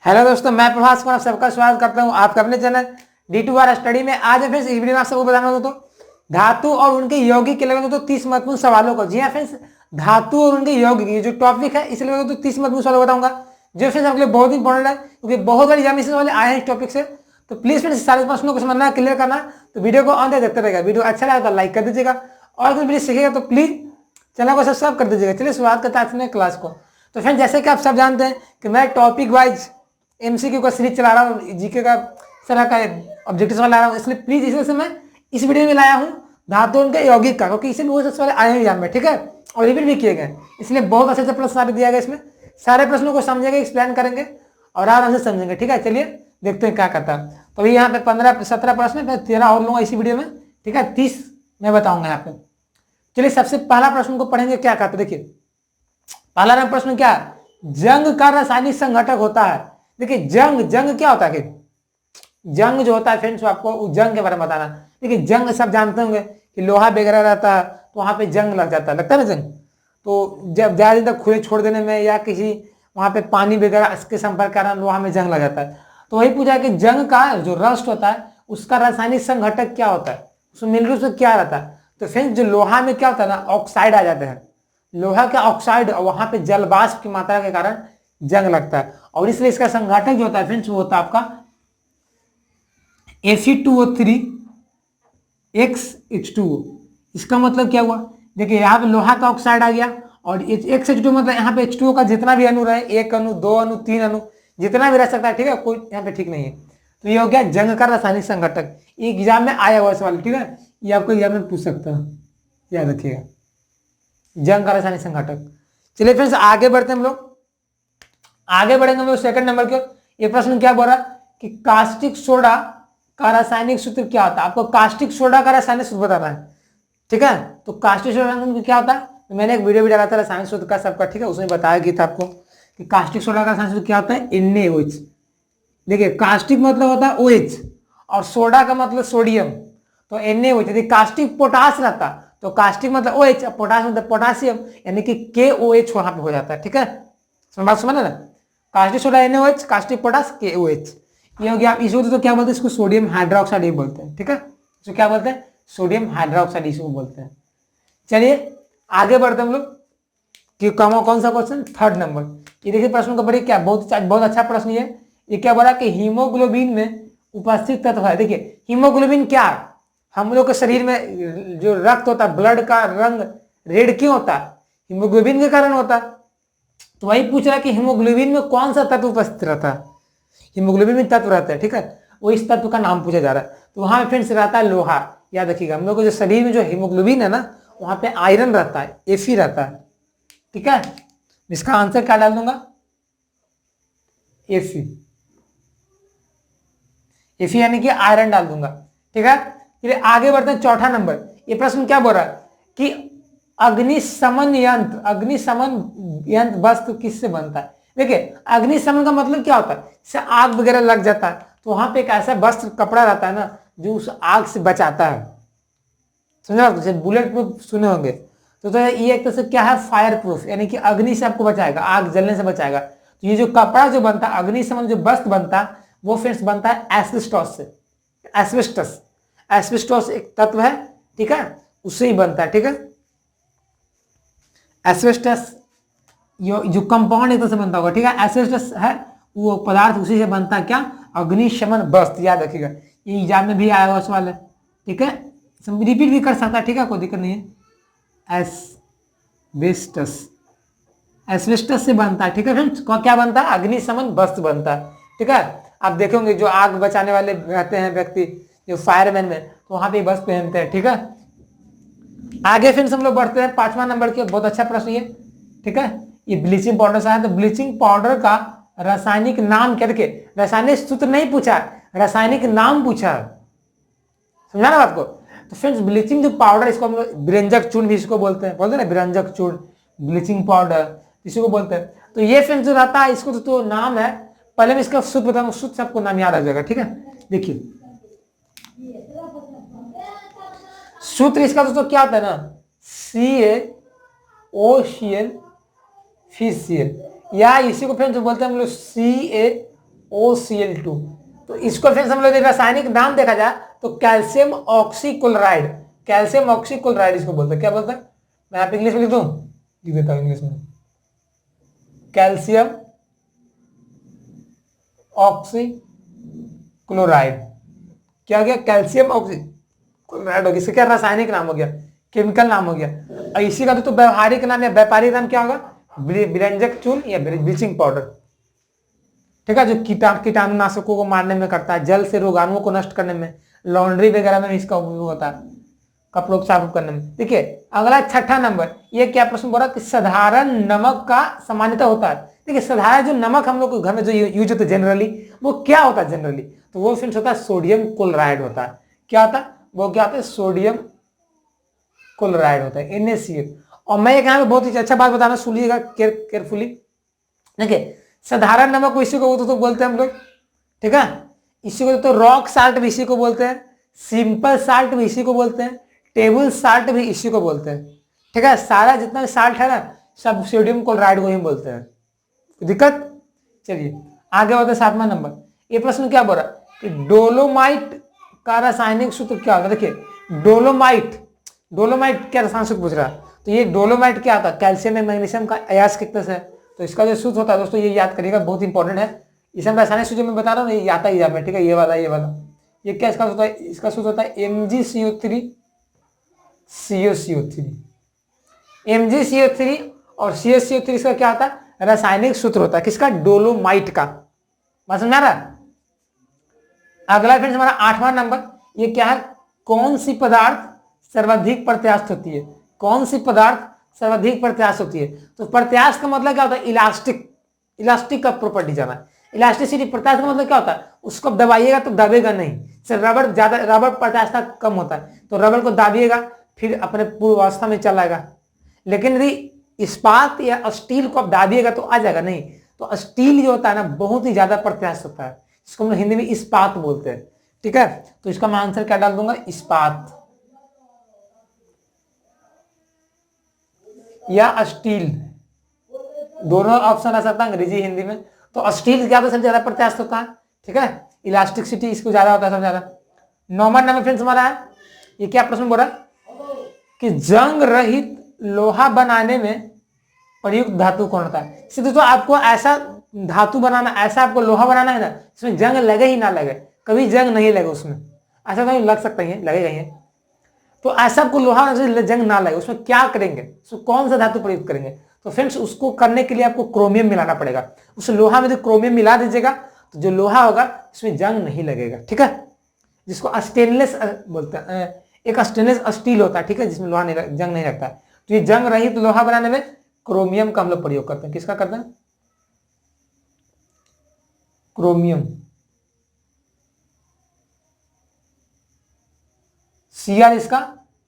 Hello दोस्तों, मैं प्रभास कुमार सबका स्वागत करता हूं आपका अपने चैनल D2R स्टडी में। आज है फ्रेंड्स इस वीडियो में आप सबको बताना दोस्तों धातु और उनके यौगिक के लगभग दोस्तों 30 महत्वपूर्ण सवालों को। जी हाँ फ्रेंड्स, धातु और उनके यौगिक ये जो टॉपिक है इसलिए दोस्तों 30 महत्वपूर्ण सवाल बताऊंगा जो फ्रेंड्स आपके लिए बहुत इंपॉर्टेंट है, क्योंकि बहुत बार एग्जामिनेशन वाले आए हैं इस टॉपिक से। तो प्लीज फ्रेंड्स सारे प्रश्नों को समझना, क्लियर करना। तो वीडियो को अंत तक देखते रहेगा। वीडियो अच्छा लगा तो लाइक कर दीजिएगा और अगर वीडियो सीखेगा तो प्लीज चैनल को सब्सक्राइब कर दीजिएगा। चलिए शुरुआत करते हैं अपने क्लास को। तो फ्रेंड्स जैसे कि आप सब जानते हैं कि मैं टॉपिक वाइज एमसीक्यू का सीरीज चला रहा हूँ, जीके का तरह का ऑब्जेक्टिव्स वाला ला रहा हूँ, इसलिए प्लीज इस वजह से मैं इस वीडियो में लाया हूँ धातु उनके यौगिक का, क्योंकि इसे बहुत सबसे पहले आए हैं एग्जाम में, ठीक है, और रिपीट भी किए गए, इसलिए बहुत अच्छे से प्रश्न सारे दिया गया। इसमें सारे प्रश्नों को समझेंगे, एक्सप्लेन करेंगे और आराम से समझेंगे, ठीक है। चलिए देखते हैं क्या करता है। तो अभी यहाँ पे 15-17 प्रश्न है, 13 और लूंगा इसी वीडियो में, ठीक है, 30 मैं बताऊंगा यहाँ पे। चलिए सबसे पहला प्रश्न को पढ़ेंगे क्या कहते हैं। देखिए पहला प्रश्न क्या है, जंग का रासायनिक संघटक होता है। देखिए जंग क्या होता है, जंग जो होता है फ्रेंड्स आपको जंग के बारे में बताना। देखिए जंग सब जानते होंगे कि लोहा वगैरह रहता है तो वहां पे जंग लग जाता है, लगता है ना जंग। तो जब ज्यादा दिन तक खुले छोड़ देने में या किसी वहां पे पानी वगैरह इसके संपर्क के कारण लोहा में जंग लग जाता है। तो वही पूछा कि जंग का जो रस्ट होता है उसका रासायनिक संघटक क्या होता है, उसमें मिल रूप से क्या रहता है। तो फ्रेंड्स जो लोहा में क्या होता है ना, ऑक्साइड आ जाते हैं, लोहा का ऑक्साइड, वहां पे जलवाष्प की मात्रा के कारण जंग लगता है, और इसलिए इसका संघटक जो होता है फ्रेंड्स वो होता है आपका Fe2O3 XH2O। इसका मतलब क्या हुआ, देखिए यहाँ पे लोहा का ऑक्साइड आ गया और XH2 मतलब यहाँ पे H2O का जितना भी अणु रहे, 1 अणु 2 अणु 3 अणु जितना भी रह सकता है, ठीक है, कोई यहाँ पे ठीक नहीं है। तो ये हो गया जंग का रासायनिक संघटक। एग्जाम में आया हुआ सवाल, ठीक है, ये आपको एग्जाम में पूछ सकता है, याद रखिएगा, जंग का रासायनिक संघटक। चलिए फ्रेंड्स आगे बढ़ते हैं हम लोग, आगे बढ़ेंगे हम लोग सेकंड नंबर के। ये प्रश्न क्या बोल रहा है कि कास्टिक सोडा का रासायनिक सूत्र क्या होता है। आपको कास्टिक सोडा का रासायनिक सूत्र बताना है, ठीक है। तो कास्टिक सोडा क्या होता है, तो मैंने एक वीडियो भी डाला था रासायनिक सूत्र का सबका, ठीक है, उसमें बताया गया था आपको कि कास्टिक सोडा का रासायनिक सूत्र क्या होता है, NaOH। देखिए कास्टिक मतलब होता है OH और सोडा का मतलब सोडियम, तो NaOH। यदि कास्टिक पोटास रहता तो कास्टिक मतलब OH, पोटास मतलब पोटासियम, यानी कि KOH वहां पे हो जाता है, ठीक है। बात समझ ना, caustic soda NaOH, caustic potash KOH, ये हो गया। इसको तो क्या बोलते हैं, इसको सोडियम हाइड्रोक्साइड ये बोलते हैं, ठीक है, इसको क्या बोलते हैं, सोडियम हाइड्रोक्साइड इसको बोलते हैं। चलिए आगे बढ़ते हम लोग कि कौन सा क्वेश्चन, थर्ड नंबर। ये देखिए प्रश्न को पढ़िए, क्या बहुत अच्छा प्रश्न ये क्या बोला कि हीमोग्लोबिन में उपस्थित तत्व है। देखिए हीमोग्लोबिन क्या है, हम लोग के शरीर में जो रक्त होता है, ब्लड का रंग रेड क्यों होता है, हीमोग्लोबिन के कारण होता है। तो वही पूछ रहा है कि हीमोग्लोबिन में कौन सा तत्व उपस्थित रहता है। हीमोग्लोबिन में तत्व रहता है, ठीक है, वो इस तत्व का नाम पूछा जा रहा है। तो वहां पे फ्रेंड्स रहता है लोहा, याद रखिएगा। हम लोग को जो शरीर में जो हीमोग्लोबिन है ना, वहां पे आयरन रहता है, Fe रहता है, ठीक है। इसका आंसर क्या डाल दूंगा, Fe यानी कि आयरन डाल दूंगा, ठीक है। फिर आगे बढ़ते हैं चौथा नंबर। ये प्रश्न क्या बोल रहा है कि अग्निशमन यंत्र वस्तु किससे बनता है। देखिए अग्निशमन का मतलब क्या होता है, जैसे आग वगैरह लग जाता है तो वहां पे एक ऐसा वस्त्र कपड़ा रहता है ना जो उस आग से बचाता है, समझा, जैसे बुलेट प्रूफ सुने होंगे। तो ये एक तरह से क्या है, फायर प्रूफ, यानी कि अग्नि से आपको बचाएगा, आग जलने से बचाएगा। तो ये जो कपड़ा जो बनता है, अग्निशमन जो वस्त्र बनता है, वो फ्रेंड्स बनता है एस्बेस्टॉस से। एस्बेस्टॉस एक तत्व है, ठीक है, उससे ही बनता है, ठीक है। एस्बेस्टस जो कंपाउंड एक तरह से बनता होगा, ठीक है, एस्बेस्टस है वो पदार्थ, उसी से बनता है क्या, अग्निशमन वस्त्र, याद रखिएगा। ये एग्जाम में भी आया हुआ सवाल है, ठीक है, रिपीट भी कर सकता है, ठीक है, कोई दिक्कत नहीं है। एस्बेस्टस से बनता है, ठीक है फ्रेंड्स, क्या बनता है, अग्निशमन वस्त्र बनता है, ठीक है। आप देखेंगे जो आग बचाने वाले रहते हैं व्यक्ति, जो फायरमैन में, तो वहां पे वस्त्र पहनते हैं, ठीक है। आगे फ्रेंड्स हम लोग बढ़ते हैं 5वां नंबर के, बहुत अच्छा प्रश्न ये, ठीक है। ये ब्लीचिंग पाउडर से है, तो ब्लीचिंग पाउडर का रासायनिक नाम क्या, देखिए रासायनिक सूत्र नहीं पूछा, रासायनिक नाम पूछा, समझा ना बात को। तो फ्रेंड्स ब्लीचिंग जो पाउडर, इसको हम लोग विरंजक चूर्ण भी इसको बोलते हैं ना, विरंजक चूर्ण, ब्लीचिंग पाउडर इसी को बोलते हैं। तो ये फ्रेंड्स जो रहता है इसको तो नाम है, पहले मैं इसका सूत्र बताऊंगा, सूत्र सबको नाम याद आ जाएगा, ठीक है। देखिए सूत्र इसका दोस्तों क्या होता है ना, CaOCl फिर Cl, या इसी को फ्रेंड्स बोलते हैं हम लोग CaCO OCl2। तो इसको फ्रेंड्स हम लोग रासायनिक नाम देखा जाए तो कैल्शियम ऑक्सीक्लोराइड, कैल्शियम ऑक्सीक्लोराइड इसको बोलते हैं। क्या बोलते हैं? मैं यहाँ पे इंग्लिश में लिख दूं, लिख देता हूँ इंग्लिश में, कैल्शियम ऑक्सीक्लोराइड। क्या हो गया? कैल्शियम ऑक्सीक्लोराइड हो गया। इसका क्या रासायनिक नाम हो गया, केमिकल नाम हो गया। और इसी का तो व्यवहारिक नाम या व्यापारिक नाम क्या होगा? विरंजक चून या ब्लीचिंग पाउडर। ठीक है, जो कीटाणुनाशकों को मारने में करता है, जल से रोगाणुओं को नष्ट करने में, लॉन्ड्री वगैरह में इसका उपयोग होता है, कपड़ों को साफ करने में। देखिए अगला 6ठा नंबर, ये क्या प्रश्न बोला कि साधारण नमक का सामान्यतः होता है। देखिए साधारण जो नमक हम लोग के घर में जो यूज होता है जनरली, वो क्या होता है जनरली? तो वो फ्रेंड्स होता है सोडियम क्लोराइड होता है। क्या होता है? वो क्या होता है? सोडियम क्लोराइड होता है, NaCl। और मैं यहाँ पे बहुत ही अच्छा बात बताना, सुनिएगा केयरफुली। देखिए साधारण नमक को इसी को तो बोलते हैं हम लोग, ठीक है, इसी को तो रॉक साल्ट भी इसी को बोलते हैं, सिंपल साल्ट भी इसी को बोलते हैं, टेबल साल्ट भी इसी को बोलते हैं। ठीक है, सारा जितना भी साल्ट है ना, सब सोडियम क्लोराइड को ही बोलते हैं। दिक्कत? चलिए आगे बढ़ते 7वां नंबर। ये प्रश्न क्या बोल रहा कि डोलोमाइट का रासायनिक सूत्र क्या होता है? देखिए डोलोमाइट, डोलोमाइट क्या रसायनिक सूत्र पूछ रहा है? तो ये डोलोमाइट क्या होता है? कैल्शियम एंड मैग्नीशियम का अयस्क है। तो इसका जो सूत्र होता है दोस्तों, ये याद करिएगा, बहुत इंपॉर्टेंट है। इसे हम रासायनिक सूत्र में बता रहा हूँ, ये आता ही जाए, ठीक है, ये वाला ये क्या इसका होता है? इसका सूत्र होता है MgCO3 COCO3। MgCO3 और COCO3 इसका क्या होता है? रासायनिक सूत्र होता है किसका? डोलोमाइट का। बात समझा रहा? अगला फ्रेंड्स हमारा 8वां नंबर, ये क्या है? कौन सी पदार्थ सर्वाधिक प्रत्यास्थ होती है? कौन सी पदार्थ सर्वाधिक प्रत्यास्थ होती है? तो प्रत्यास्थ का मतलब क्या होता है? इलास्टिक, इलास्टिक का प्रॉपर्टी जाना। इलास्टिसिटी, प्रत्यास्थ का मतलब क्या होता है? उसको दबाइएगा तो दबेगा नहीं। सर रबड़ ज्यादा, रबड़ प्रत्यास्थता कम होता है, तो रबड़ को दाबिएगा फिर अपने पूर्वावस्था में चला आएगा। लेकिन यदि इस्पात या स्टील को आप दाबिएगा तो आ जाएगा नहीं। तो स्टील जो होता है ना, बहुत ही ज्यादा प्रत्यास्थ होता है, इसको हम हिंदी में इस्पात बोलते हैं। ठीक है, तो इसका मैं आंसर क्या डाल दूंगा? इस्पात या स्टील, दोनों ऑप्शन आ सकता है अंग्रेजी हिंदी में। तो स्टील क्या होता है? सबसे ज्यादा प्रत्यास्थ होता है। ठीक है, इलास्टिसिटी इसको ज्यादा होता है, सबसे ज्यादा। 9वां नंबर फ्रेंड्स हमारा है, ये क्या प्रश्न बोल रहा है कि जंग रहित लोहा बनाने में प्रयुक्त धातु कौन होता है? सीधे तो आपको ऐसा धातु बनाना, ऐसा आपको लोहा बनाना है ना, इसमें जंग लगे ही ना लगे, कभी जंग नहीं लगे उसमें, ऐसा तो लग सकता है, लगेगा ही। तो ऐसा आपको लोहा जंग ना लगे, उसमें क्या करेंगे? उसमें कौन सा धातु प्रयुक्त करेंगे? तो फ्रेंड्स उसको करने के लिए आपको क्रोमियम मिलाना पड़ेगा। उस लोहा में जो क्रोमियम मिला दीजिएगा तो जो लोहा होगा उसमें जंग नहीं लगेगा। ठीक है, जिसको स्टेनलेस बोलते हैं, एक स्टेनलेस स्टील होता है, ठीक है, जिसमें लोहा नहीं, जंग नहीं लगता है। तो ये जंग रहित तो लोहा बनाने में क्रोमियम का हम लोग प्रयोग करते हैं। किसका करते हैं? क्रोमियम। सीआर इसका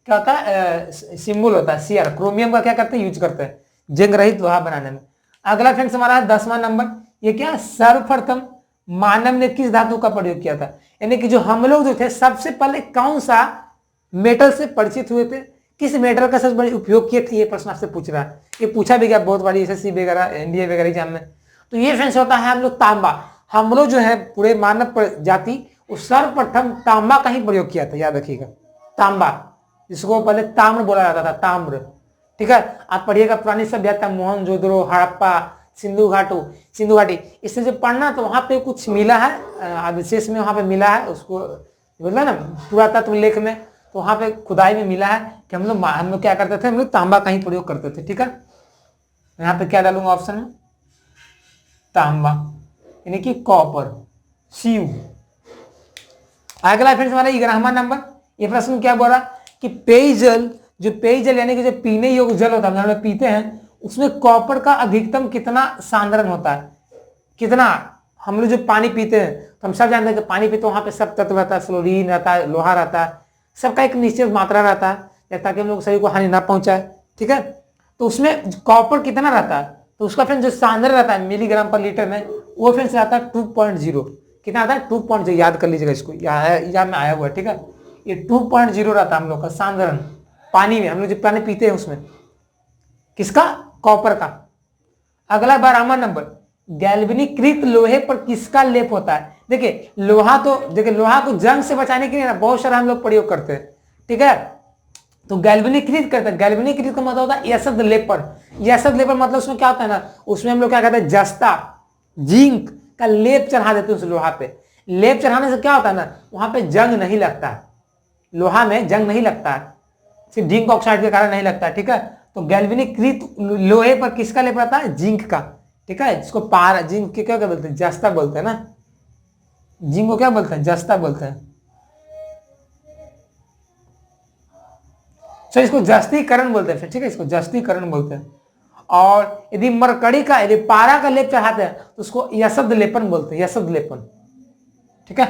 क्या होता है? सिंबल होता है सीआर। क्रोमियम का क्या करते हैं? यूज करते हैं जंग रहित लोहा बनाने में। अगला फ्रेंड्स हमारा है 10वां नंबर, ये क्या? सर्वप्रथम मानव ने किस धातु का प्रयोग किया था? यानी कि जो हम लोग जो थे सबसे पहले कौन सा मेटल से परिचित हुए थे, किस मेटल का सबसे बड़े उपयोग किए थे? ये प्रश्न आपसे पूछ रहा है, ये पूछा भी गया बहुत बारी SSC वगैरह, NDA वगैरह एग्जाम में। तो ये फ्रेंड्स होता है हम लोग तांबा। हम लोग जो है पूरे मानव जाति उस सर्वप्रथम तांबा का ही प्रयोग किया था, याद रखिएगा, तांबा, जिसको पहले ताम्र बोला जाता था, ताम्र। ठीक है, आप पढ़िएगा पुरानी सभ्यता, मोहनजोदड़ो, हड़प्पा, सिंधु घाटी, इससे जो पढ़ना तो वहां पे कुछ मिला है, विशेष में वहां पे मिला है, उसको बोला ना पुरातत्व लेख में, तो वहां पे खुदाई में मिला है कि हम लोग क्या करते थे? हम लोग तांबा का ही प्रयोग करते थे। ठीक है, यहाँ पे क्या डालूंगा ऑप्शन में? तांबा, यानी कि कॉपर, सीयू। अगला फ्रेंड्स हमारा 11वां नंबर, ये प्रश्न क्या बोला कि पेयजल, जो पेयजल यानी कि जो पीने योग्य जल होता है, हम लोग पीते हैं, उसमें कॉपर का अधिकतम कितना सांद्रण होता है? कितना? हम लोग जो पानी पीते हैं तो हम सब जानते हैं कि पानी पीते वहां पे सब तत्व रहता है, फ्लोरीन रहता है, लोहा रहता है, सबका एक निश्चित मात्रा रहता है ताकि हम लोग शरीर को हानि ना पहुंचाए। ठीक है, तो उसमें कॉपर कितना रहता है? तो उसका फ्रेंड जो सांद्रण रहता है मिलीग्राम पर लीटर में, वो फ्रेंड्स रहता है 2.0। कितना आता है? 2.0, याद कर लीजिएगा इसको, यहाँ में आया हुआ है। ठीक है, ये 2.0 रहता है हम लोग का सांद्रण पानी में, हम लोग जो पानी पीते हैं उसमें, किसका? कॉपर का। अगला 12वां नंबर, गैल्वेनीकृत लोहे पर किसका लेप होता है? देखिए लोहा को जंग से बचाने के लिए ना बहुत सारा हम लोग प्रयोग करते हैं, ठीक है। तो गैल्वेनीकृत करते हैं, गैल्वेनीकृत का मतलब होता है यशद लेपर। यशद लेपर मतलब उसमें क्या होता है ना, उसमें हम लोग क्या कहते हैं, जस्ता जिंक का लेप चढ़ा देते हैं उस लोहा पे। लेप चढ़ाने से क्या होता है ना, वहां पे जंग नहीं लगता है, लोहा में जंग नहीं लगता है, सिर्फ जिंक ऑक्साइड के कारण नहीं लगता है, ठीक है। तो गैल्वेनीकृत लोहे पर किसका लेप रहता है? जिंक का, ठीक है। जिसको पारा जिंक के क्या बोलते हैं? जस्ता बोलते हैं ना, जिंक को क्या बोलते हैं? जस्ता बोलते हैं। तो इसको जस्तीकरण बोलते हैं, ठीक है, इसको जस्तीकरण बोलते हैं। और यदि मरकड़ी का, यदि पारा का लेप चढ़ाते हैं तो उसको यशद लेपन बोलते हैं, यशद लेपन, ठीक है।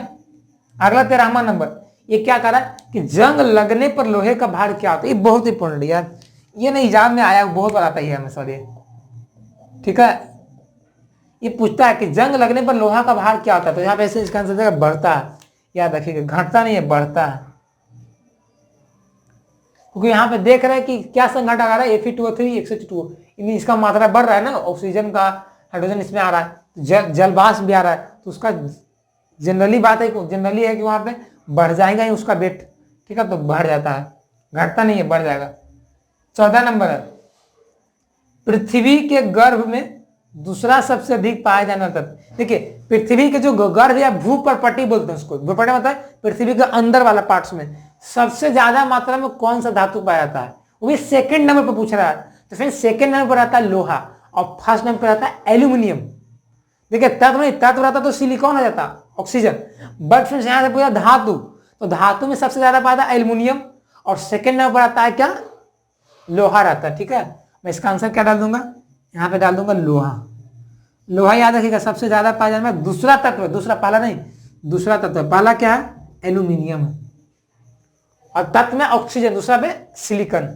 अगला 13वां नंबर, ये क्या कह रहा है कि जंग लगने पर लोहे का भार क्या होता है? ये बहुत इंपॉर्टेंट यार, ये ना एग्जाम में आया, बहुत बार आता है हमें सॉरी, ठीक है। ये पूछता है कि जंग लगने पर लोहा का भार क्या होता है, तो यहाँ पे ऐसे इसका आंसर बढ़ता है, याद रखिएगा, घटता नहीं है, बढ़ता है। क्योंकि यहाँ पे देख रहे हैं कि क्या संघटक आ रहा है, Fe2O3 H2O, इसका मात्रा बढ़ रहा है ना, ऑक्सीजन का, हाइड्रोजन इसमें आ रहा है, जल वाष्प भी आ रहा है, तो उसका जनरली बात है, जनरली है कि वहां पे बढ़ जाएगा ही उसका वेट, ठीक है, तो बढ़ जाता है, घटता नहीं है, बढ़ जाएगा। 14 नंबर है, पृथ्वी के गर्भ में दूसरा सबसे अधिक पाया जाना तत्व। देखिए पृथ्वी के जो गर्भ या भूपर्पटी बोलते हैं उसको, भूपर्पटी मतलब पृथ्वी के अंदर वाला पार्ट्स में सबसे ज्यादा मात्रा में कौन सा धातु पाया जाता है? वो भी सेकंड नंबर पर पूछ रहा है, तो फिर सेकंड नंबर पर आता है लोहा और फर्स्ट नंबर पर आता है एल्यूमिनियम। देखिए तत्व नहीं, तत्व रहता तो सिलिकॉन आ जाता, ऑक्सीजन, बट फिर यहां से पूरा धातु, तो धातु में सबसे ज्यादा पाया जाता है एल्यूमिनियम और सेकंड नंबर पर आता है क्या? लोहा रहता है, ठीक है। मैं इसका आंसर क्या डाल दूंगा? यहाँ पे डाल दूंगा लोहा। लोहा याद रखिएगा सबसे ज्यादा पाया जाने वाला दूसरा तत्व है, दूसरा, पहला नहीं, दूसरा तत्व है। पहला क्या है? एल्यूमिनियम है, और तत्व में ऑक्सीजन, दूसरा पे सिलिकॉन।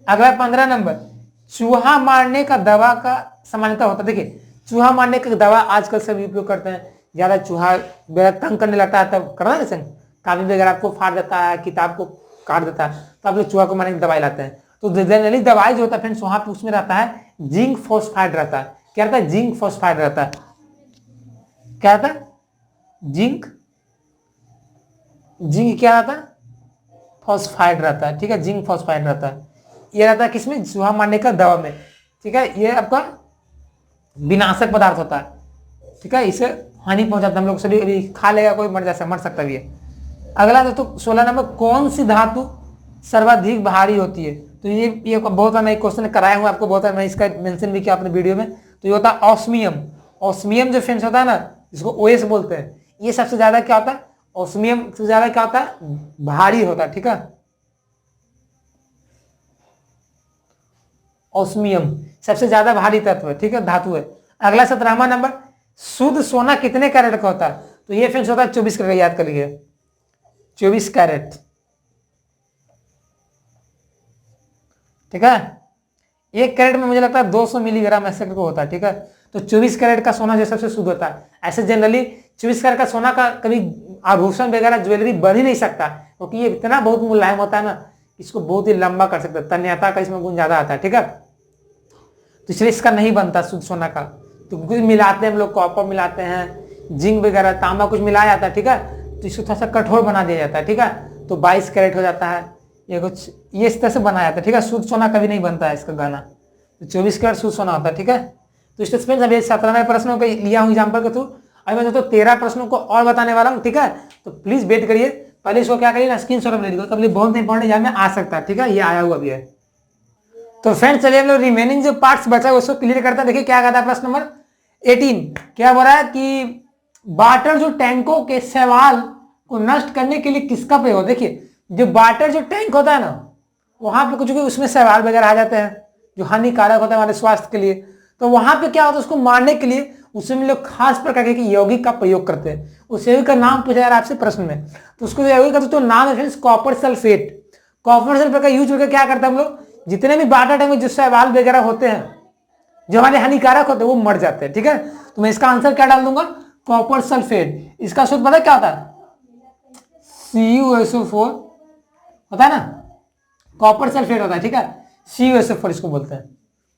अगला 15 नंबर, चूहा मारने का दवा का सामान्यता होता है। देखिए चूहा मारने का दवा आजकल सभी उपयोग करते हैं, ज्यादा चूहा वगैरह तंग करने लगता है तब करना है, काफी वगैरह आपको फाड़ देता है, किताब को काट देता है, तो आप लोग चूहा को मारने की दवाई लाते हैं। तो जनरली दवाई जो होता है फ्रेंड्स, वहां पे उसमें रहता है जिंक फॉस्फाइड रहता है। क्या रहता है? जिंक फॉस्फाइड रहता है। क्या रहता है? जिंक, जिंक क्या रहता है? फॉस्फाइड रहता है, ठीक है, जिंक फॉस्फाइड रहता है। ये रहता है किसमें? चूहा मारने का दवा में, ठीक है। ये आपका विनाशक पदार्थ होता है, ठीक है, इसे हानि पहुंचाता है, हम लोग सभी खा लेगा कोई, मर सकता भी है। अगला दोस्तों 16 नंबर, कौन सी धातु सर्वाधिक भारी होती है? तो ये बहुत बार मैं क्वेश्चन कराया हूँ आपको, बहुत बार मैं इसका मेंशन भी किया अपने वीडियो में। तो ये होता है ऑस्मियम। ऑस्मियम जो फ्रेंड्स होता है ना, जिसको ओएस बोलते हैं, ये सबसे ज्यादा क्या होता है? ऑस्मियम सबसे ज्यादा क्या होता है? भारी होता है, ठीक है। ऑस्मियम सबसे ज्यादा भारी तत्व है, ठीक है, धातु है। अगला 17वां नंबर, शुद्ध सोना कितने कैरेट का होता है? तो ये फ्रेंड्स होता है 24 कैरेट, याद कर लीजिए 24 कैरेट, ठीक है। 1 कैरेट में मुझे लगता है 200 मिलीग्राम ऐसे को होता है, ठीक है। तो 24 कैरेट का सोना जो सबसे शुद्ध होता है। ऐसे जनरली 24 कैरेट का सोना का कभी आभूषण वगैरह ज्वेलरी बन ही नहीं सकता, क्योंकि ये इतना बहुत मुलायम होता है ना, इसको बहुत ही लंबा कर सकता है, तन्यता का इसमें गुण ज्यादा आता है, ठीक है। तो इसलिए इसका नहीं बनता शुद्ध सोना का। तो कुछ मिलाते हैं हम लोग, कॉपर मिलाते हैं, जिंक वगैरह, तांबा कुछ मिलाया जाता है, ठीक है, तो इसको थोड़ा सा कठोर बना दिया जाता है, ठीक है। तो 22 कैरेट हो जाता है, ये कुछ ये इस तरह से बनाया जाता है, ठीक है। शुद्ध सोना कभी नहीं बनता है इसका गाना, तो 24 कैरेट शुद्ध सोना होता है, ठीक है। तो इस फ्रेंड्स अभी 17वें प्रश्नों को लिया हूँ एग्जाम्पल के थ्रू। अभी मैं तो 13 प्रश्नों को और बताने वाला हूँ, ठीक है। तो प्लीज वेट करिए, पहले इसको क्या करिए ना, स्क्रीनशॉट ले लीजिए, तब बहुत इंपॉर्टेंट एग्जाम में आ सकता है, ठीक है, ये आया हुआ भी है। तो फ्रेंड्स चलिए हम लोग रिमेनिंग जो पार्ट्स बचा है उसको क्लियर करते हैं। देखिए क्या कहता है प्रश्न नंबर 18, क्या बोल रहा है कि वाटर जो टैंकों के शैवाल को नष्ट करने के लिए किसका प्रयोग? देखिए जो वाटर जो टैंक होता है ना, वहां पे कुछ उसमें शैवाल वगैरह आ जाते हैं जो हानिकारक होता है हमारे स्वास्थ्य के लिए, तो वहां पे क्या होता है, उसको मारने के लिए उसमें लोग खास प्रकार के यौगिक का प्रयोग करते हैं। उस यौगिक का नाम पूछा जा रहा है आपसे प्रश्न में, तो उसको यौगिक का तो नाम है friends copper sulphate. Copper sulphate का यूज करके क्या करते हैं हम लोग, जितने भी वाटर टैंक में जो शैवाल वगैरह होते हैं जो हमारे हानिकारक होते हैं वो मर जाते हैं, ठीक है। तो मैं इसका आंसर क्या डाल दूंगा? Copper sulphate. इसका सूत्र पता क्या होता है? CuSO4 होता है ना, कॉपर सल्फेट होता है, ठीक है, CuSO4 इसको बोलते हैं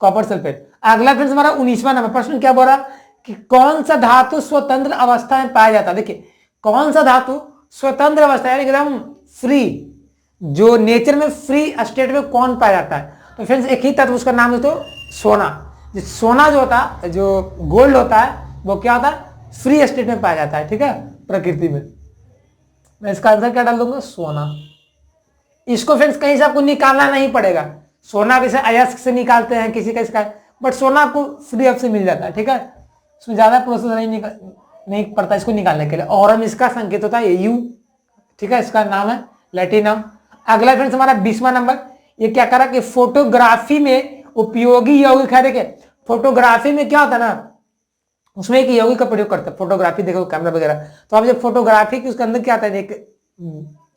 कॉपर सल्फेट। अगला फ्रेंड्स हमारा 19वां नंबर प्रश्न क्या बोल रहा है कि कौन सा धातु स्वतंत्र अवस्था में पाया जाता है। देखिए कौन सा धातु स्वतंत्र अवस्था यानी एकदम फ्री, जो नेचर में फ्री स्टेट में कौन पाया जाता है। तो फ्रेंड्स एक ही तत्व, उसका नाम है तो सोना। जो सोना जो होता है, जो गोल्ड होता है, वो क्या होता है, फ्री स्टेट में पाया जाता है, ठीक है, प्रकृति में। मैं इसका आंसर क्या डाल दूंगा, सोना। इसको फ्रेंड्स कहीं से आपको निकालना नहीं पड़ेगा। सोना किसे अयस्क से निकालते हैं, किसी का इसका, बट सोना आपको फ्री ऑफ से मिल जाता है, ठीक है, इसमें ज्यादा प्रोसेस नहीं पड़ता इसको निकालने के लिए। और हम इसका संकेत होता है यू, ठीक है, इसका नाम है प्लैटिनम। अगला फ्रेंड्स हमारा 20वां नंबर, ये क्या करा कि फोटोग्राफी में उपयोगी यौगिक है। देखिए फोटोग्राफी में क्या होता है ना, उसमें एक यौगिक का प्रयोग करते हैं। फोटोग्राफी देखो कैमरा वगैरह, तो आप जब फोटोग्राफी की उसके अंदर क्या आता है, एक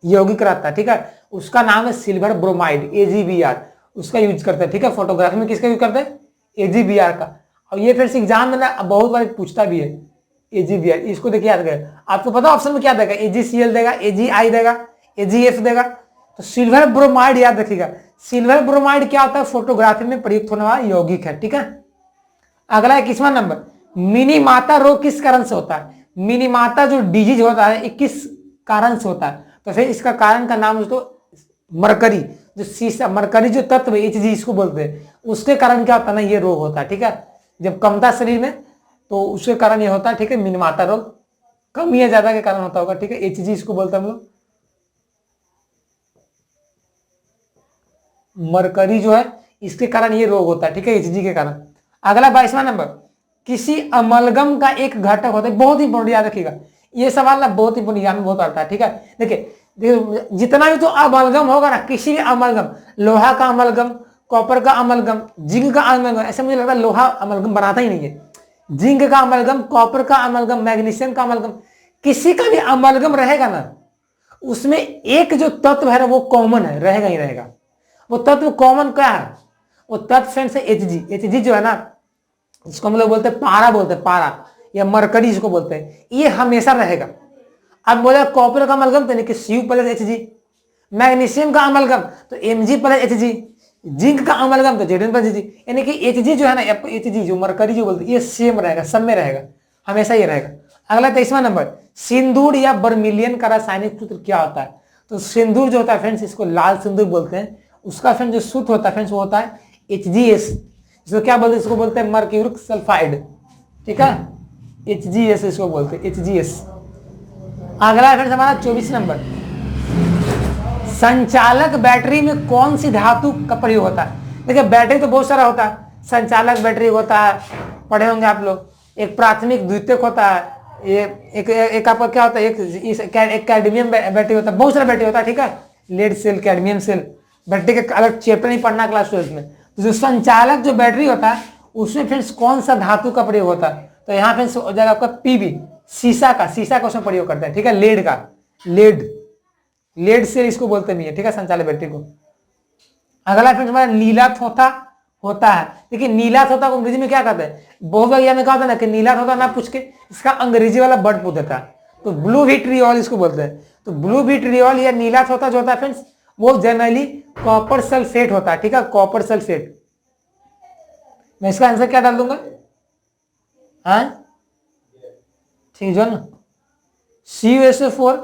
यौगिक रहता है, ठीक है, उसका नाम है सिल्वर ब्रोमाइड, AgBr, उसका यूज करते हैं, ठीक है। फोटोग्राफी में किसका यूज करते हैं, AgBr का। और ये फिर एग्जाम में ना बहुत बार पूछता भी है AgBr, इसको देखिए याद करें। आपको पता ऑप्शन में क्या देगा, AgCl देगा, AgI देगा, AgF देगा। तो सिल्वर ब्रोमाइड याद रखिएगा। सिल्वर ब्रोमाइड क्या होता है, फोटोग्राफी में प्रयुक्त होने वाला यौगिक है, ठीक है। अगला 21वां नंबर, मिनीमाता रोग किस कारण से होता है। मिनीमाता जो डिजीज होता है, किस कारण से होता है। तो फिर इसका कारण का नाम तो मरकरी, जो सीसा मरकरी जो तत्व Hg इसको बोलते हैं, उसके कारण क्या होता है ना, ये रोग होता है, ठीक है। जब कमता शरीर में तो उसके कारण ये होता है, ठीक है, मिनीमाता रोग। कम या ज्यादा के कारण होता होगा, ठीक है, Hg इसको बोलते हैं हम लोग। मरकरी जो है इसके कारण ये रोग होता है, ठीक है, Hg के कारण। अगला 22वां नंबर, किसी अमलगम का एक घटक होता है, बहुत इंपॉर्टेंट याद रखिएगा ये सवाल ना, बहुत इंपॉर्टेंट, याद में बहुत आता है, ठीक है। देखिए जितना भी तो अमलगम होगा ना, किसी भी अमलगम, लोहा का अमलगम, कॉपर का अमलगम, जिंक का अमलगम, ऐसे मुझे लगता है लोहा अमलगम बनाता ही नहीं है। जिंक का अमलगम, कॉपर का अमलगम, मैग्नीशियम का अमलगम, किसी का भी अमलगम रहेगा ना, उसमें एक जो तत्व है ना वो कॉमन है, रहेगा ही रहेगा। वो तत्व कॉमन क्या है, वो तत्व फ्रेंड्स है Hg जो है ना, इसको हम लोग बोलते हैं पारा, बोलते हैं पारा, या मरकरी इसको बोलते हैं, ये हमेशा रहेगा। अब बोला कॉपर का अमलगम तो कि Cu प्लस Hg, मैग्नीशियम का अमलगम तो Mg प्लस Hg, जिंक का अमलगम तो Zn प्लस Hg, यानी कि Hg जो है ना, Hg जो मरकरी जो बोलते हैं, ये सेम रहेगा, सब में रहेगा, हमेशा ये रहेगा। अगला 23वां नंबर, सिंदूर या बर्मिलियन का रासायनिक सूत्र क्या होता है। तो सिंदूर जो होता है फ्रेंड्स, इसको लाल सिंदूर बोलते हैं, उसका फ्रेंड्स जो सूत्र होता है फ्रेंड्स वो होता है HgS, इसको क्या बोलते हैं, इसको बोलते हैं मर्क्यूरिक सल्फाइड, ठीक है, HgS इसको बोलते हैं, HgS। अगला है फ्रेंड्स हमारा 24 नंबर, संचालक बैटरी में कौन सी धातु का प्रयोग होता है। देखिए बैटरी तो बहुत सारा होता है, संचालक बैटरी होता है, पढ़े होंगे आप लोग, एक प्राथमिक द्वितीयक होता है, एक आपका क्या होता है, एक कैडमियम बैटरी होता है, बहुत सारा बैटरी होता है, ठीक है, lead cell, cadmium cell, battery का अलग चैप्टर नहीं पढ़ना क्लास 12 में। तो जो संचालक जो बैटरी होता है उसमें फ्रेंड्स कौन सा धातु का प्रयोग होता है, तो यहाँ फ्रेंड्स हो जाएगा आपका PB, शीशा का उसमें प्रयोग करते हैं, ठीक है, लेड का, लेड सेल इसको बोलते नहीं है, ठीक है, संचालक बैटरी को। अगला फ्रेंड्स हमारा नीला थोथा होता है। देखिए नीला थोथा को अंग्रेजी में क्या कहते हैं, बहुत बार में क्या होता है ना कि नीला थोथा ना पूछ के इसका अंग्रेजी वाला वर्ड पूछ देता है, तो ब्लू विट्रियोल इसको बोलते हैं। तो ब्लू विट्रियोल या नीला थोथा जो होता है फ्रेंड्स, वो जनरली कॉपर सल्फेट होता है, ठीक है, कॉपर सल्फेट। मैं इसका आंसर क्या डाल दूंगा, हाँ ठीक है ना, CuSO4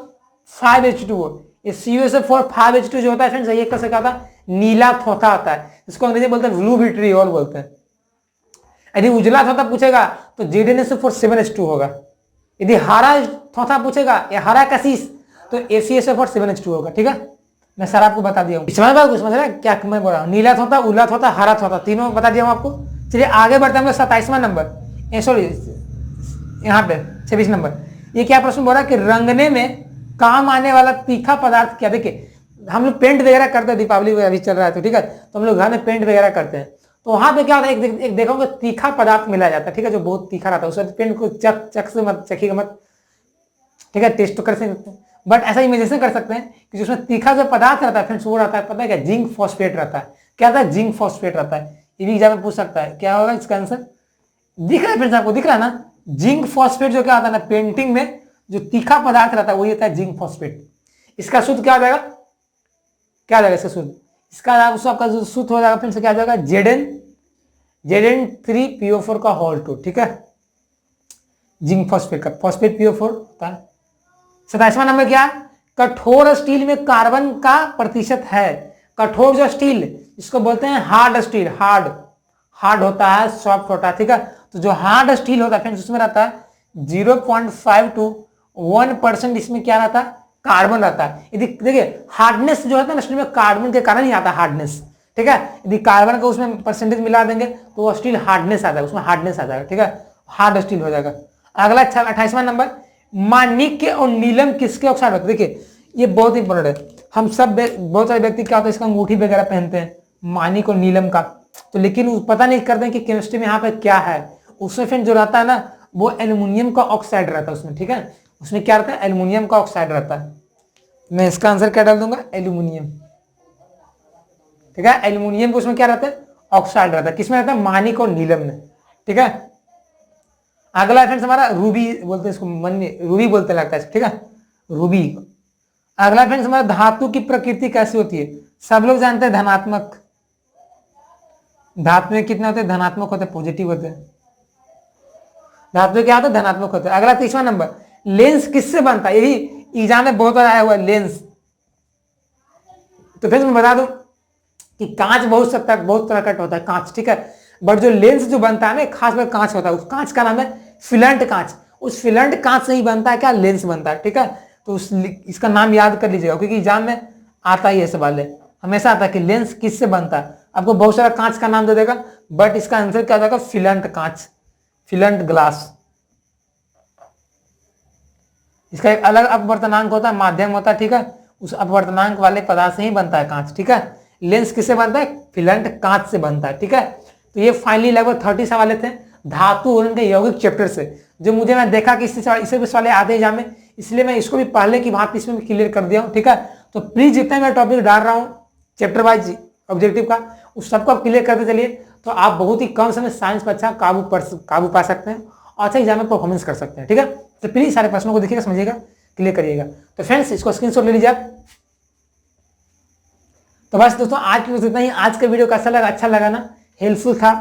5H2O, ये CuSO4 5H2 जो होता है फ्रेंड्स, ये कैसे क्या होता है, नीला थोथा होता है, इसको अंग्रेजी बोलते हैं ब्लू विट्रियोल बोलते हैं। यदि उजला थोथा पूछेगा तो ZnSO4 7H2 होगा। यदि हरा थोथा पूछेगा या हरा कशिश तो ACSO4 7H2 होगा, ठीक है, मैं सर आपको बता दिया हूँ। समझ रहे हैं क्या मैं बोल रहा हूँ, नीला थोथा, उजला थोथा, हरा थोथा, तीनों बता दिया हूँ आपको। चलिए आगे बढ़ते हैं 27वां नंबर, सॉरी यहाँ पे 26 नंबर, ये क्या प्रश्न बोल रहा है कि रंगने में काम आने वाला तीखा पदार्थ क्या। देखिए हम लोग पेंट वगैरह करते हैं, दीपावली अभी चल रहा है तो ठीक है, तो हम लोग घर में पेंट वगैरह करते हैं, तो वहां पे क्या होता है, एक देखोगे तीखा पदार्थ मिलाया जाता है, ठीक है, जो बहुत तीखा रहता है, उसका पेंट को चख से मत चखिएगा मत, ठीक है, टेस्ट तो कर सकते हैं, बट ऐसा इमेजिनेशन कर सकते हैं कि जो उसमें तीखा जो पदार्थ रहता है फ्रेंड्स वो रहता है, पता है क्या, जिंक फॉस्फेट रहता है। क्या रहता है, जिंक फॉस्फेट रहता है। ये भी एग्जाम में पूछ सकता है, क्या होगा इसका आंसर, दिख रहा है फ्रेंड्स, आपको दिख रहा है ना, जिंक फॉस्फेट जो क्या होता है ना, पेंटिंग में जो तीखा पदार्थ रहता है वही होता है जिंक फॉस्फेट। इसका सूत्र क्या हो जाएगा, क्या हो जाएगा इसका सूत्र, इसका आपका जो सूत्र हो जाएगा फ्रेंड्स क्या हो जाएगा, Zn3PO4 का होल 2, ठीक है, जिंक फॉस्फेट का, फॉस्फेट PO4 होता है। 27वां नंबर क्या, कठोर स्टील में कार्बन का प्रतिशत है। कठोर जो स्टील, इसको बोलते हैं हार्ड स्टील, हार्ड होता है, सॉफ्ट होता है, ठीक है। तो जो हार्ड स्टील होता है फ्रेंड्स, उसमें रहता है 0.5 to 1% इसमें क्या रहता है, कार्बन रहता है। यदि देखिए हार्डनेस जो होता है ना स्टील में, कार्बन के कारण ही आता है हार्डनेस, ठीक है। यदि कार्बन का उसमें परसेंटेज मिला देंगे तो वो स्टील हार्डनेस आता है, उसमें हार्डनेस आ जाएगा, ठीक है, हार्ड स्टील हो जाएगा। अगला 28वां नंबर, माणिक्य और नीलम किसके ऑक्साइड होते हैं। देखिए ये बहुत इंपॉर्टेंट है, हम सब बहुत सारे व्यक्ति क्या होता है इसका अंगूठी वगैरह पहनते हैं माणिक और नीलम का, तो लेकिन वो पता नहीं करते हैं कि केमिस्ट्री में यहाँ पे क्या है। उसमें फिर जो रहता है ना वो एल्यूमिनियम का ऑक्साइड रहता है उसमें, ठीक है। उसमें क्या रहता है, एल्यूमिनियम का ऑक्साइड रहता है। मैं इसका आंसर क्या डाल दूंगा, एल्यूमिनियम, ठीक है। एल्यूमिनियम को उसमें क्या रहता है, ऑक्साइड रहता है, किसमें रहता है, माणिक और नीलम में, ठीक है। अगला फ्रेंड्स हमारा रूबी बोलते हैं इसको, मन में रूबी बोलते लगता है, ठीक है, रूबी। अगला फ्रेंड्स हमारा धातु की प्रकृति कैसी होती है। सब लोग जानते हैं धनात्मक, धातु में कितने होते हैं, धनात्मक होते हैं, पॉजिटिव होते हैं। धातु क्या होता है, धनात्मक होते हैं। अगला 30वां नंबर, लेंस किससे बनता है, यही एग्जाम में बहुत बार आया हुआ है लेंस। तो फ्रेंड्स मैं बता दूं कि कांच बहुत सब तक बहुत तरह का होता है कांच, ठीक है, बट जो लेंस जो बनता है ना खास बात कांच होता है, उस कांच का नाम है फिलंट कांच। उस फिलंट कांच से ही बनता है क्या, लेंस बनता है, ठीक है। तो इसका नाम याद कर लीजिएगा क्योंकि एग्जाम में आता ही है सवाल है, हमेशा आता है कि लेंस किससे बनता है। आपको बहुत सारा कांच का नाम दे देगा बट इसका आंसर क्या जाएगा, फिलंट कांच, फिलंट ग्लास। इसका एक अलग अपवर्तनांक होता है, माध्यम होता है, ठीक है, उस अपवर्तनांक वाले पदार्थ से ही बनता है कांच, ठीक है। लेंस किससे बनता है, फिलंट कांच से बनता है, ठीक है। तो ये फाइनली लगभग 30 सवाल थे धातु और उनके यौगिक चैप्टर से, जो मुझे मैं देखा कि इसे भी सवाल आते एग्जाम में, इसलिए मैं इसको भी पहले की भांति इसमें क्लियर कर दिया हूँ, ठीक है। तो प्लीज जितना मैं टॉपिक डाल रहा हूँ चैप्टर वाइज ऑब्जेक्टिव का, उस सबको आप क्लियर करते चलिए, तो आप बहुत ही कम समय साइंस पर अच्छा काबू पा सकते हैं और अच्छा एग्जाम में परफॉर्मेंस कर सकते हैं, ठीक है। तो प्लीज सारे प्रश्नों को देखिएगा, समझिएगा, क्लियर करिएगा। तो फ्रेंड्स इसको स्क्रीनशॉट ले लीजिए आप। तो बस दोस्तों आज की इतना ही। आज का वीडियो कैसा लगा, अच्छा लगा ना, हेल्पफुल था,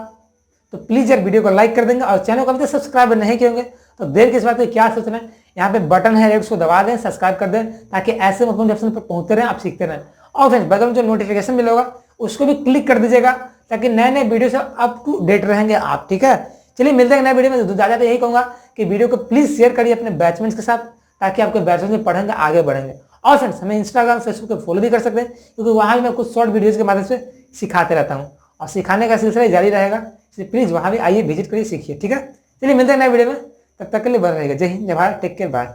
तो प्लीज यार वीडियो को लाइक कर देंगे और चैनल को अभी तक सब्सक्राइब नहीं किए होंगे तो देर किस बात पे, क्या सोचना है, यहाँ पे बटन है रेड, उसको दबा दें, सब्सक्राइब कर दें ताकि ऐसे ऑप्शन पर पहुंचते रहें, आप सीखते रहें। और फ्रेंड्स बगल में जो नोटिफिकेशन मिला होगा उसको भी क्लिक कर दीजिएगा ताकि नए नए वीडियो से अप टू डेट रहेंगे आप, ठीक है। चलिए मिलते हैं नए वीडियो में। ज़्यादा यही कहूंगा कि वीडियो को प्लीज शेयर करिए अपने बैचमेंट्स के साथ ताकि आपके बैचमेंट में पढ़ेंगे, आगे बढ़ेंगे। और फ्रेंड्स हमें इंस्टाग्राम फेसबुक पे फॉलो भी कर सकते हैं क्योंकि वहाँ भी मैं कुछ शॉर्ट वीडियोज़ के माध्यम से सिखाते रहता हूँ और सिखाने का सिलसिला जारी रहेगा, इसलिए प्लीज़ वहाँ भी आइए, विजिट करिए, सीखिए, ठीक है। चलिए मिलते हैं नए वीडियो में, तब तक के लिए बने रहेगा। जय हिंद, जय भारत, टेक केयर, बाय।